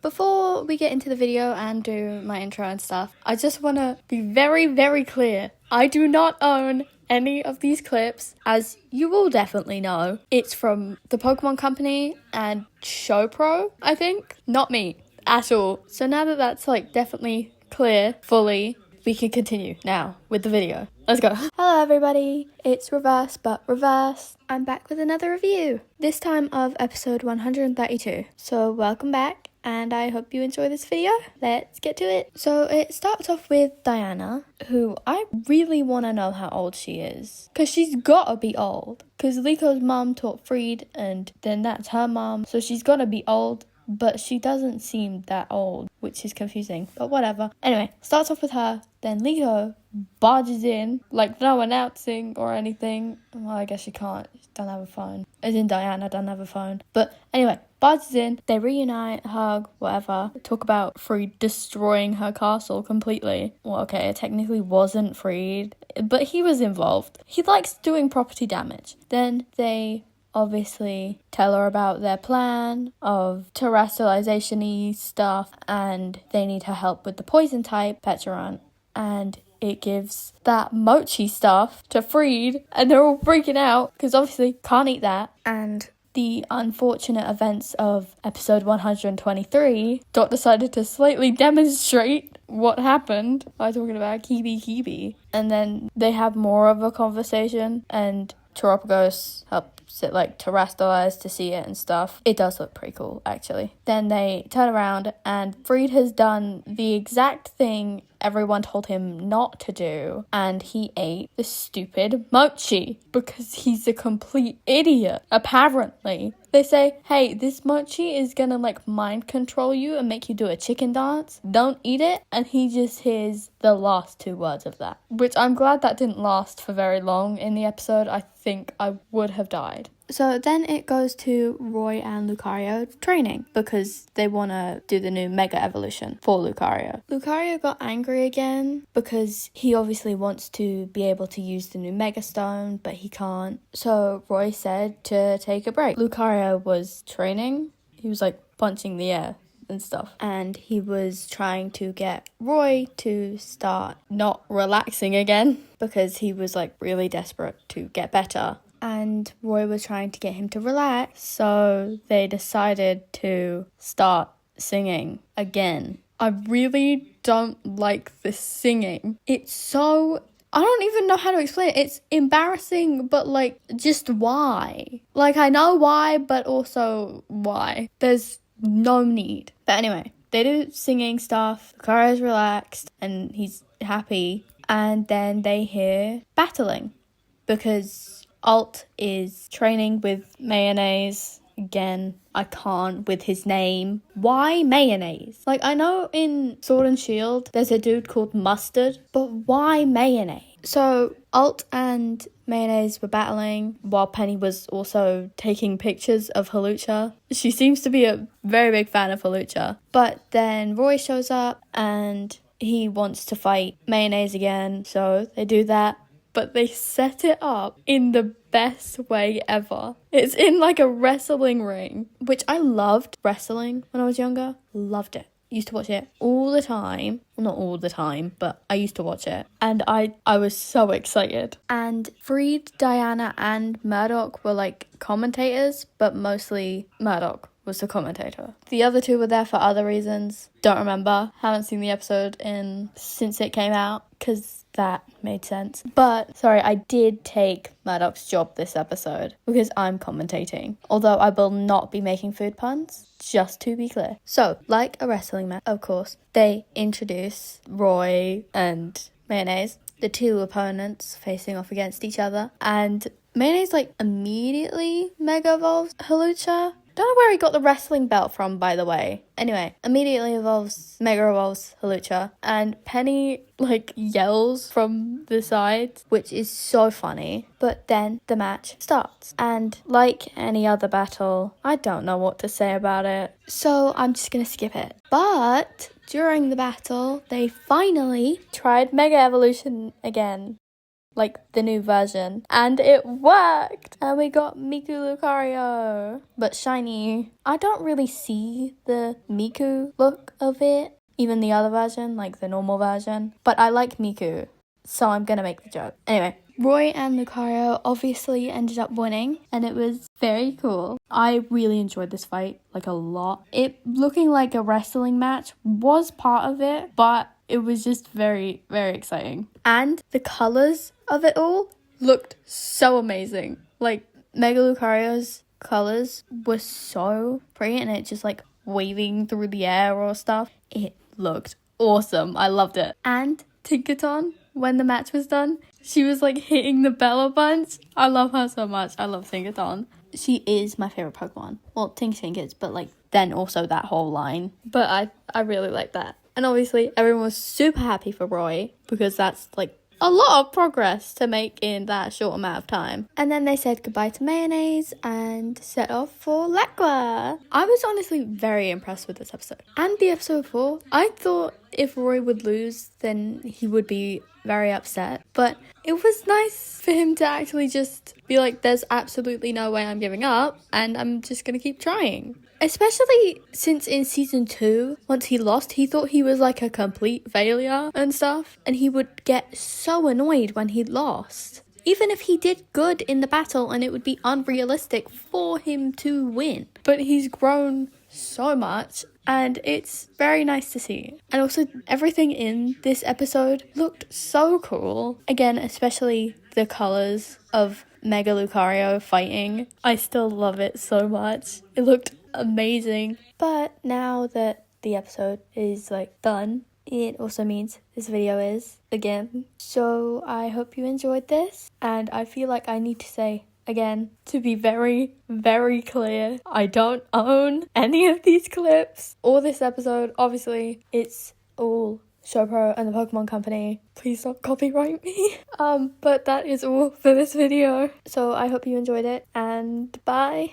Before we get into the video and do my intro and stuff, I just want to be very, very clear. I do not own any of these clips, as you will definitely know. It's from the Pokemon Company and ShowPro, I think. Not me at all. So now that that's definitely clear fully, we can continue now with the video. Let's go. Hello everybody, it's Reverse But Reverse. I'm back with another review, this time of episode 132. So welcome back, and I hope you enjoy this video. Let's get to it. So it starts off with Diana, who I really want to know how old she is, because she's gotta be old, because Lico's mom taught Freed, and then that's her mom, so she's gotta be old. But she doesn't seem that old, which is confusing, but whatever. Anyway, starts off with her, then Lico barges in, no announcing or anything. Well, I guess she can't, she doesn't have a phone. As in Diana doesn't have a phone. But anyway, barges in, they reunite, hug, whatever. Talk about Freed destroying her castle completely. Well, okay, it technically wasn't Freed, but he was involved. He likes doing property damage. Then they obviously tell her about their plan of terrestrialization-y stuff, and they need her help with the poison type, Petarant, and it gives that Mochi stuff to Freed, and they're all freaking out, because obviously can't eat that. And the unfortunate events of episode 123, Dot decided to slightly demonstrate what happened by talking about Kibi, and then they have more of a conversation, and Teropagos helps it terrestrialize to see it and stuff. It does look pretty cool, actually. Then they turn around and Freed has done the exact thing everyone told him not to do, and he ate the stupid Mochi because he's a complete idiot, apparently. They say, hey, this Mochi is gonna mind control you and make you do a chicken dance. Don't eat it. And he just hears the last two words of that, which I'm glad that didn't last for very long in the episode. I think I would have died. So then it goes to Roy and Lucario training because they want to do the new Mega Evolution for Lucario. Lucario got angry again because he obviously wants to be able to use the new Mega Stone, but he can't. So Roy said to take a break. Lucario was training. He was punching the air and stuff, and he was trying to get Roy to start not relaxing again because he was really desperate to get better. And Roy was trying to get him to relax, so they decided to start singing again. I really don't like this singing. It's so... I don't even know how to explain it. It's embarrassing, but just why? I know why, but also why? There's no need. But anyway, they do singing stuff. Lucario's relaxed and he's happy. And then they hear battling because Alt is training with Mayonnaise. Again, I can't with his name. Why Mayonnaise? I know in Sword and Shield there's a dude called Mustard, but why Mayonnaise? So Alt and Mayonnaise were battling while Penny was also taking pictures of Halucha. She seems to be a very big fan of Halucha. But then Roy shows up and he wants to fight Mayonnaise again, so they do that. But they set it up in the best way ever. It's in a wrestling ring, which I loved wrestling when I was younger. Loved it. Used to watch it all the time. Well, not all the time, but I used to watch it. And I was so excited. And Freed, Diana, and Murdoch were commentators, but mostly Murdoch was the commentator. The other two were there for other reasons. Don't remember. Haven't seen the episode since it came out, because that made sense. But, sorry, I did take Murdoch's job this episode because I'm commentating. Although I will not be making food puns, just to be clear. So, like a wrestling match, of course, they introduce Roy and Mayonnaise, the two opponents facing off against each other. And Mayonnaise, immediately Mega Evolves Halucha. Don't know where he got the wrestling belt from, by the way. Anyway, immediately Mega Evolves Halucha, and Penny, yells from the sides, which is so funny. But then the match starts, and like any other battle, I don't know what to say about it, so I'm just gonna skip it. But during the battle, they finally tried Mega Evolution again. like the new version, and it worked, and we got Miku Lucario, but shiny. I don't really see the Miku look of it, even the other version, like the normal version, but I like Miku, so I'm gonna make the joke. Anyway, Roy and Lucario obviously ended up winning, and it was very cool. I really enjoyed this fight, like a lot. It looking like a wrestling match was part of it, but it was just very, very exciting. And the colors of it all looked so amazing. Like, Mega Lucario's colors were so pretty, and it just like waving through the air or stuff. It looked awesome. I loved it. And Tinkaton, when the match was done, she was like hitting the bell a bunch. I love her so much. I love Tinkaton. She is my favorite Pokemon. Well, Tink is, but like then also that whole line. But I really like that. And obviously everyone was super happy for Roy, because that's like a lot of progress to make in that short amount of time. And then they said goodbye to Mayonnaise and set off for Laqua. I was honestly very impressed with this episode. And the episode before, I thought if Roy would lose, then he would be very upset. But it was nice for him to actually just be like, there's absolutely no way I'm giving up, and I'm just gonna keep trying. Especially since in season 2, once he lost, he thought he was like a complete failure and stuff, and he would get so annoyed when he lost. Even if he did good in the battle, and it would be unrealistic for him to win. But he's grown so much, and it's very nice to see. And also, everything in this episode looked so cool. Again, especially the colors of Mega Lucario fighting. I still love it so much. It looked amazing. But now that the episode is like done, it also means this video is again. So I hope you enjoyed this, and I feel like I need to say again, to be very, very clear, I don't own any of these clips or this episode. Obviously, it's all ShowPro and the Pokemon Company. Please don't copyright me. But that is all for this video. So I hope you enjoyed it, and bye.